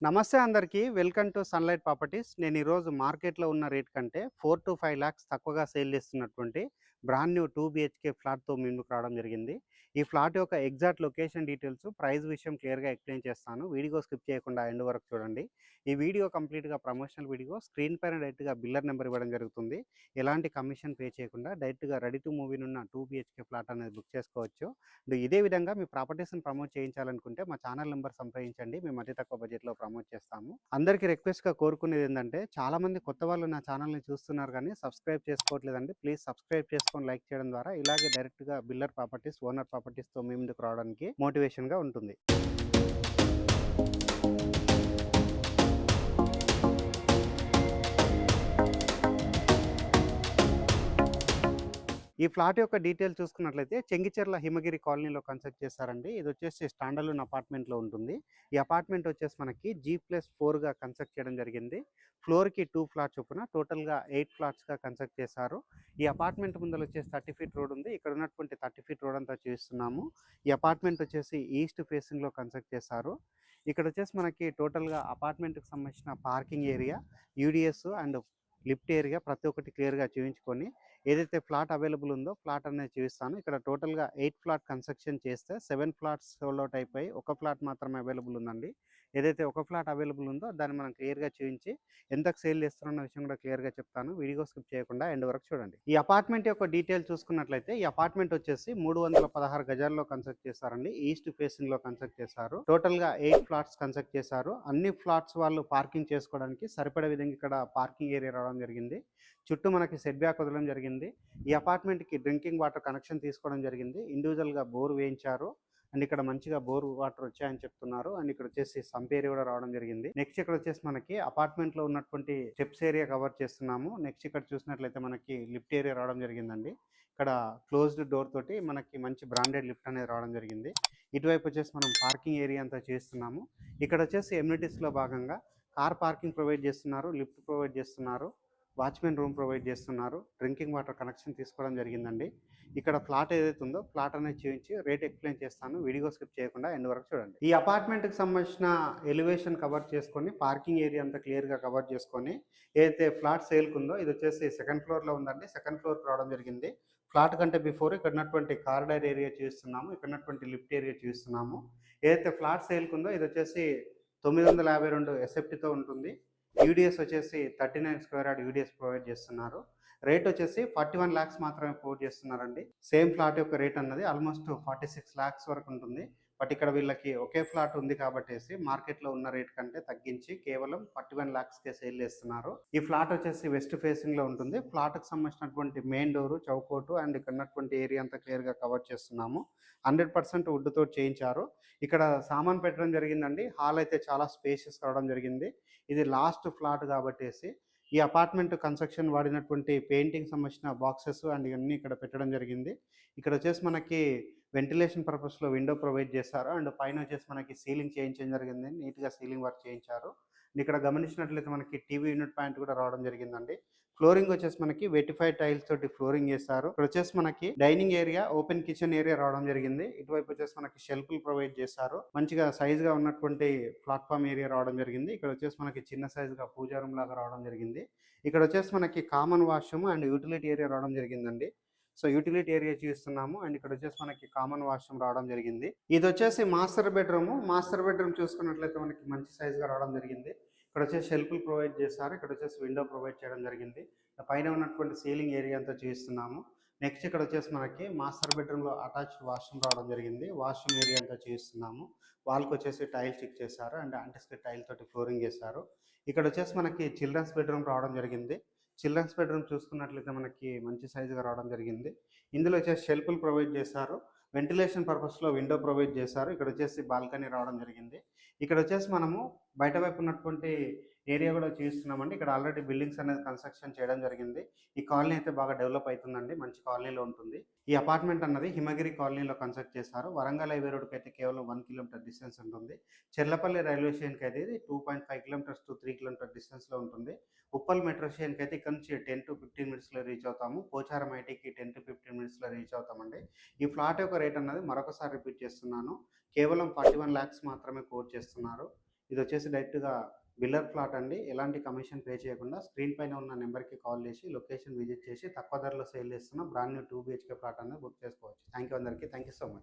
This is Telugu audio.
నమస్తే అందరికీ. Welcome to sunlight properties. నేను ఈరోజు మార్కెట్‌లో ఉన్న రేట్ కంటే 4-5 లాక్స్ తక్కువగా సేల్ చేస్తున్నటువంటి బ్రాండ్ న్యూ 2 బీహెచ్‌కే ఫ్లాట్‌తో మీ ముందుకు రావడం జరిగింది. ఈ ఫ్లాట్ యొక్క ఎగ్జాక్ట్ లొకేషన్ డీటెయిల్స్, ప్రైస్ విషయం క్లియర్‌గా ఎక్స్‌ప్లెయిన్ చేస్తాను. వీడియో స్కిప్ చేయకుండా ఎండ్ వరకు చూడండి. ఈ వీడియో కంప్లీట్‌గా ప్రమోషనల్ వీడియో. స్క్రీన్ పైన డైరెక్ట్‌గా బిల్లర్ నెంబర్ ఇవ్వడం జరుగుతుంది. ఎలాంటి కమిషన్ పే చేయకుండా డైరెక్ట్‌గా రెడీ టు మూవ్ ఇన్ ఉన్న 2 బీహెచ్‌కే ఫ్లాట్ అనేది బుక్ చేసుకోవచ్చు. ఇదే విధంగా మీ ప్రాపర్టీస్‌ని ప్రమోట్ చేయించాలనుకుంటే మా ఛానల్ నంబర్ సంప్రదించండి. మేము అతి తక్కువ బడ్జెట్‌లో ప్రమోట్ చేస్తాము. అందరికీ రిక్వెస్ట్‌గా కోరుకునేది ఏందంటే, చాలామంది కొత్త వాళ్ళు నా ఛానల్‌ని చూస్తున్నారు కానీ సబ్స్క్రైబ్ చేసుకోవట్లేదండి. ప్లీజ్ సబ్స్క్రైబ్ చేసుకొని లైక్ చేయడం ద్వారా ఇలాగే డైరెక్ట్‌గా బిల్డర్ ప్రాపర్టీస్, ఓనర్ ప్రాపర్టీస్‌తో మీ ముందుకు రావడానికి మోటివేషన్‌గా ఉంటుంది. ఈ ఫ్లాట్ యొక్క డీటెయిల్స్ చూసుకున్నట్లయితే చెంగిచెర్ల హిమగిరి కాలనీలో కన్స్ట్రక్ట్ చేశారండి. ఇది వచ్చేసి స్టాండర్డ్ అపార్ట్మెంట్లో ఉంటుంది. ఈ అపార్ట్మెంట్ వచ్చేసి మనకి G+4గా కన్స్ట్రక్ట్ చేయడం జరిగింది. ఫ్లోర్‌కి 2 ఫ్లాట్స్ చొప్పున టోటల్‌గా 8 ఫ్లాట్స్‌గా కన్స్ట్రక్ట్ చేశారు. ఈ అపార్ట్మెంట్ ముందల వచ్చేసి 30 ఫీట్ రోడ్ ఉంది. ఇక్కడ ఉన్నటువంటి 30 ఫీట్ రోడ్ అంతా చూస్తున్నాము. ఈ అపార్ట్మెంట్ వచ్చేసి ఈస్ట్ ఫేసింగ్‌లో కన్స్ట్రక్ట్ చేశారు. ఇక్కడ వచ్చేసి మనకి టోటల్‌గా అపార్ట్మెంట్‌కి సంబంధించిన parking area, UDS and lift area ప్రతి ఒక్కటి క్లియర్‌గా చూయించుకొని ఏదైతే ఫ్లాట్ అవైలబుల్ ఉందో ఫ్లాట్ అనేది చూపిస్తాను. ఇక్కడ టోటల్‌గా 8 ఫ్లాట్ కన్స్ట్రక్షన్ చేస్తే 7 ఫ్లాట్స్ సోల్డ్ అవుట్ అయిపోయి ఒక ఫ్లాట్ మాత్రమే అవైలబుల్ ఉందండి. ఏదైతే ఒక ఫ్లాట్ అవైలబుల్ ఉందో దాన్ని మనం క్లియర్‌గా చూయించి ఎంతకు సేల్ చేస్తున్నారన్న విషయం కూడా క్లియర్‌గా చెప్తాను. వీడియో స్కిప్ చేయకుండా ఎండ్ వరకు చూడండి. ఈ అపార్ట్మెంట్ యొక్క డీటెయిల్ చూసుకున్నట్లయితే ఈ అపార్ట్మెంట్ వచ్చేసి 316 గజాల్లో కన్స్ట్రక్ట్ చేశారండి. ఈస్ట్ ఫేసింగ్‌లో కన్స్ట్రక్ట్ చేశారు. టోటల్‌గా 8 ఫ్లాట్స్ కన్స్ట్రక్ట్ చేశారు. అన్ని ఫ్లాట్స్ వాళ్ళు పార్కింగ్ చేసుకోవడానికి సరిపడే విధంగా ఇక్కడ పార్కింగ్ ఏరియా రావడం జరిగింది. చుట్టూ మనకి సెట్ బ్యాక్ వదలడం జరిగింది. ఈ అపార్ట్మెంట్‌కి డ్రింకింగ్ వాటర్ కనెక్షన్ తీసుకోవడం జరిగింది. ఇండివిజువల్‌గా బోర్ వేయించారు. అండ్ ఇక్కడ మంచిగా బోర్ వాటర్ వచ్చాయని చెప్తున్నారు. అండ్ ఇక్కడ వచ్చేసి సంప్ ఏరియా కూడా రావడం జరిగింది. నెక్స్ట్ ఇక్కడ వచ్చేసి మనకి అపార్ట్మెంట్‌లో ఉన్నటువంటి స్టెప్స్ ఏరియా కవర్ చేస్తున్నాము. నెక్స్ట్ ఇక్కడ చూసినట్లయితే మనకి లిఫ్ట్ ఏరియా రావడం జరిగిందండి. ఇక్కడ క్లోజ్డ్ డోర్ తోటి మనకి మంచి బ్రాండెడ్ లిఫ్ట్ అనేది రావడం జరిగింది. ఇటువైపు వచ్చేసి మనం పార్కింగ్ ఏరియా అంతా చేస్తున్నాము. ఇక్కడ వచ్చేసి ఎమ్యూనిటీస్‌లో భాగంగా కార్ పార్కింగ్ ప్రొవైడ్ చేస్తున్నారు. లిఫ్ట్ ప్రొవైడ్ చేస్తున్నారు. వాచ్‌మెన్ రూమ్ ప్రొవైడ్ చేస్తున్నారు. డ్రింకింగ్ వాటర్ కనెక్షన్ తీసుకోవడం జరిగిందండి. ఇక్కడ ఫ్లాట్ ఏదైతే ఉందో ఫ్లాట్ అనేది చూయించి రేట్ ఎక్స్‌ప్లెయిన్ చేస్తాను. వీడియో స్కిప్ చేయకుండా ఎండ్ వరకు చూడండి. ఈ అపార్ట్మెంట్‌కి సంబంధించిన ఎలివేషన్ కవర్ చేసుకొని, పార్కింగ్ ఏరియా అంతా క్లియర్‌గా కవర్ చేసుకొని, ఏదైతే ఫ్లాట్ సేల్‌కి ఉందో ఇది వచ్చేసి సెకండ్ ఫ్లోర్‌లో ఉందండి. సెకండ్ ఫ్లోర్‌కి రావడం జరిగింది. ఫ్లాట్ కంటే బిఫోర్ ఇక్కడ ఉన్నటువంటి కారిడార్ ఏరియా చూస్తున్నాము. ఇక్కడ ఉన్నటువంటి లిఫ్ట్ ఏరియా చూస్తున్నాము. ఏదైతే ఫ్లాట్ సేల్‌కి ఉందో ఇది వచ్చేసి 952 ఎస్ఎఫ్టీతో ఉంటుంది. యూడీఎస్ వచ్చేసి 39 స్క్వేర్ యార్డ్ యూడీఎస్ ప్రొవైడ్ చేస్తున్నారు. రేట్ వచ్చేసి 41 లాక్స్ మాత్రమే కోట్ చేస్తున్నారండి. సేమ్ ఫ్లాట్ యొక్క రేట్ అన్నది ఆల్మోస్ట్ 46 లాక్స్ వరకు ఉంటుంది. బట్ ఇక్కడ వీళ్ళకి ఒకే ఫ్లాట్ ఉంది కాబట్టేసి మార్కెట్‌లో ఉన్న రేట్ కంటే తగ్గించి కేవలం 41 లాక్స్‌కే సేల్ చేస్తున్నారు. ఈ ఫ్లాట్ వచ్చేసి వెస్ట్ ఫేసింగ్‌లో ఉంటుంది. ఫ్లాట్‌కి సంబంధించినటువంటి మెయిన్ డోరు, చౌకోటు అండ్ ఇక్కడ ఉన్నటువంటి ఏరియా అంతా క్లియర్‌గా కవర్ చేస్తున్నాము. 100% వుడ్‌తో చేయించారు. ఇక్కడ సామాన్ పెట్టడం జరిగిందండి. హాల్ అయితే చాలా స్పేషియస్ రావడం జరిగింది. ఇది లాస్ట్ ఫ్లాట్ కాబట్టేసి ఈ అపార్ట్మెంట్ కన్స్ట్రక్షన్ వాడినటువంటి పెయింటింగ్ సంబంధించిన బాక్సెస్ అండ్ ఇవన్నీ ఇక్కడ పెట్టడం జరిగింది. ఇక్కడ వచ్చేసి మనకి వెంటిలేషన్ పర్పస్‌లో విండో ప్రొవైడ్ చేశారు. అండ్ పైన వచ్చేసి మనకి సీలింగ్ చేయించడం జరిగింది. నీట్‌గా సీలింగ్ వర్క్ చేయించారు. ఇక్కడ గమనించినట్లయితే మనకి టీవీ యూనిట్ పాయింట్ కూడా రావడం జరిగిందండి. ఫ్లోరింగ్ వచ్చేసి మనకి వెటిఫైడ్ టైల్స్ తోటి ఫ్లోరింగ్ చేశారు. ఇక్కడ వచ్చేసి మనకి dining area, open kitchen area రావడం జరిగింది. ఇటువైపు వచ్చేసి మనకి షెల్ఫ్‌లు ప్రొవైడ్ చేశారు. మంచిగా సైజ్‌గా ఉన్నటువంటి ప్లాట్‌ఫామ్ ఏరియా రావడం జరిగింది. ఇక్కడ వచ్చేసి మనకి చిన్న సైజ్‌గా పూజా రూమ్ లాగా రావడం జరిగింది. ఇక్కడ వచ్చేసి మనకి common washroom and utility area రావడం జరిగిందండి. సో యూటిలిటీ ఏరియా చూస్తున్నాము. అండ్ ఇక్కడ వచ్చేసి మనకి కామన్ వాష్‌రూమ్ రావడం జరిగింది. ఇది వచ్చేసి మాస్టర్ బెడ్‌రూమ్. మాస్టర్ బెడ్‌రూమ్ చూసుకున్నట్లయితే మనకి మంచి సైజ్‌గా రావడం జరిగింది. ఇక్కడ వచ్చేసి షెల్ఫ్‌లు ప్రొవైడ్ చేశారు. ఇక్కడ వచ్చేసి విండో ప్రొవైడ్ చేయడం జరిగింది. పైన ఉన్నటువంటి సీలింగ్ ఏరియా అంతా చూస్తున్నాము. నెక్స్ట్ ఇక్కడ వచ్చేసి మనకి మాస్టర్ బెడ్‌రూమ్‌లో అటాచ్డ్ వాష్‌రూమ్ రావడం జరిగింది. వాష్‌రూమ్ ఏరియా అంతా చూస్తున్నాము. వాల్‌కి వచ్చేసి టైల్ స్టిక్ చేశారు అండ్ యాంటిస్కిడ్ టైల్ తోటి ఫ్లోరింగ్ చేశారు. ఇక్కడ వచ్చేసి మనకి చిల్డ్రన్స్ బెడ్‌రూమ్ రావడం జరిగింది. చిల్డ్రన్స్ బెడ్‌రూమ్ చూసుకున్నట్లయితే మనకి మంచి సైజ్‌గా రావడం జరిగింది. ఇందులో వచ్చేసి షెల్ఫ్‌లు ప్రొవైడ్ చేశారు. వెంటిలేషన్ పర్పస్‌లో విండో ప్రొవైడ్ చేశారు. ఇక్కడ వచ్చేసి బాల్కనీ రావడం జరిగింది. ఇక్కడ వచ్చేసి మనము బయట వైపు ఉన్నటువంటి ఏరియా కూడా చూస్తున్నామండి. ఇక్కడ ఆల్రెడీ బిల్డింగ్స్ అనేది కన్స్ట్రక్షన్ చేయడం జరిగింది. ఈ కాలనీ అయితే బాగా డెవలప్ అవుతుందండి. మంచి కాలనీలో ఉంటుంది. ఈ అపార్ట్మెంట్ అన్నది హిమగిరి కాలనీలో కన్స్ట్రక్ట్ చేశారు. వరంగల్ హైవే రోడ్‌కి అయితే కేవలం 1 కిలోమీటర్ డిస్టెన్స్ ఉంటుంది. చెర్లపల్లి రైల్వే స్టేషన్‌కి అయితే ఇది 2.5 కిలోమీటర్స్ టు 3 కిలోమీటర్ డిస్టెన్స్‌లో ఉంటుంది. ఉప్పల్ మెట్రో స్టేషన్‌కి అయితే ఇక్కడ నుంచి 10-15 మినిట్స్‌లో రీచ్ అవుతాము. పోచారం ఐటీకి 10-15 మినిట్స్‌లో రీచ్ అవుతామండి. ఈ ఫ్లాట్ యొక్క రేట్ అన్నది మరొకసారి రిపీట్ చేస్తున్నాను. కేవలం 41 లాక్స్ మాత్రమే కోట్ చేస్తున్నారు. ఇది వచ్చేసి డైరెక్ట్‌గా బిల్డర్ ప్లాట్ అండి. ఎలాంటి కమిషన్ పే చేయకుండా స్క్రీన్ పైన ఉన్న నెంబర్‌కి కాల్ చేసి లొకేషన్ విజిట్ చేసి తక్కువ ధరలో సేల్ చేస్తున్న బ్రాండ్ న్యూ 2 బీహెచ్‌కే ప్లాట్ అనేది బుక్ చేసుకోవచ్చు. థాంక్ యూ అందరికీ. Thank you so much.